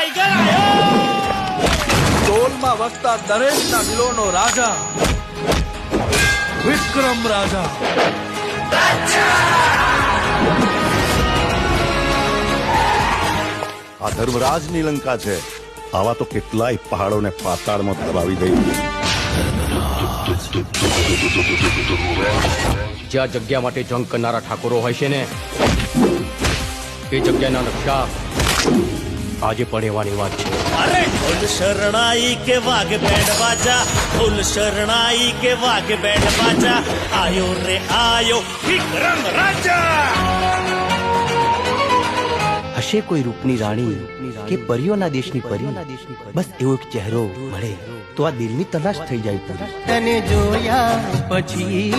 Tiger આવ્યો. ટોલમાં વસતા દરેકના દિલોનો રાજા વિક્રમ રાજા. આ ધર્મરાજની લંકા છે. આવા તો કેટલાય પહાડોને પાતાળમાં દબાવી દઈ. જ્યાં જગ્યા માટે જંગ કરનારા ઠાકોરો હોય છે ને, એ જગ્યાના નકશા આજે પણ એવાની વાત છે. અરે ઢોલ શરણાઈ કે વાઘ બેન્ડ બાજા, ઢોલ શરણાઈ કે વાઘ બેન્ડ બાજા, આયો રે આયો વિક્રમ રાજા. હશે કોઈ રૂપની રાણી કે પરીઓના દેશની પરી, બસ એવો એક ચહેરો મળે તો આ દિલની તલાશ થઈ જાય પૂરી. તને જોયા પછી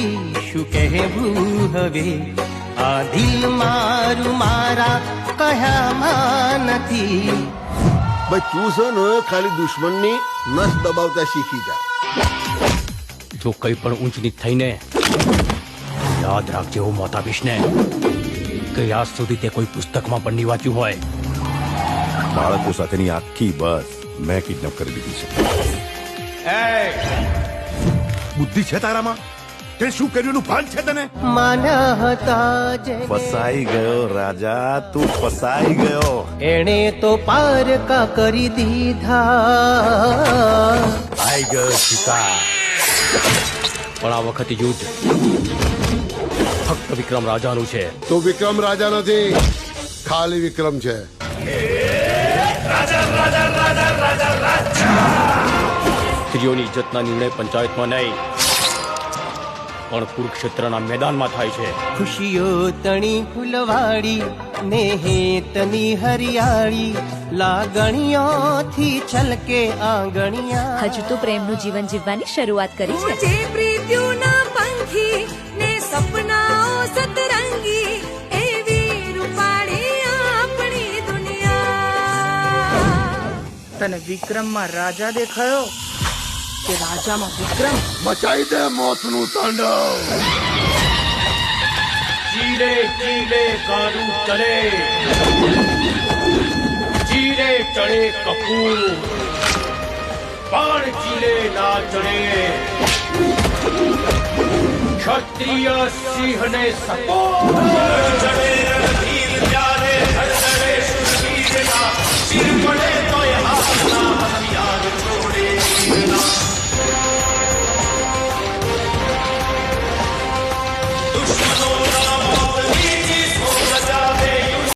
શું કહેવું હવે, આ દિલ મારું મારા કયામાં નથી. ભાઈ તું છે ને ખાલી દુશ્મનની નસ દબાવતા શીખી જા. જો કઈ પણ ઊંચ નીચ થઈને યાદ રાખજે હું મોત આપીશ ને કે આજ સુધી તે કોઈ પુસ્તકમાં પણ નહીં વાંચ્યું હોય. બાળકો સાથેની આખી બસ મેં કિડનેપ કરી દીધી છે. બુદ્ધિ છે તારામાં? તે શું કર્યું ભાન છે તને? માના હતા જે ફસાઈ ગયો રાજા, તું ફસાઈ ગયો. એણે તો પારકા કરી દીધા. આઈ ગયો શિકાર. પણ આ વખતે યુદ્ધ ફક્ત વિક્રમ રાજાનું છે. તો વિક્રમ રાજા નથી, ખાલી વિક્રમ છે. સ્ત્રીઓની ઇજ્જતના નિર્ણય પંચાયતમાં નહીં પણ કુરુક્ષેત્રના મેદાનમાં થાય છે. ખુશીઓ તણી ફૂલવાડી ને હેતની હરિયાળી, લાગણીઓથી છલકે આંગણિયા. હજુ તો પ્રેમનું જીવન જીવવાની શરૂઆત કરી છે. જે પ્રીત્યુના પંખી ને સપનાઓ સતરંગી, એવી રૂપાળી આપણી દુનિયા. તને વિક્રમમાં રાજા દેખાયો કે રાજામાં વિક્રમ? મચાઈ દે મોતનું તાંડવ. ચીલે ચીલે કારું ચલે, ચીલે ચડે કપૂર, પણ ચીલે ના ચડે. ક્ષત્રિય સિંહને સપોર્ટ.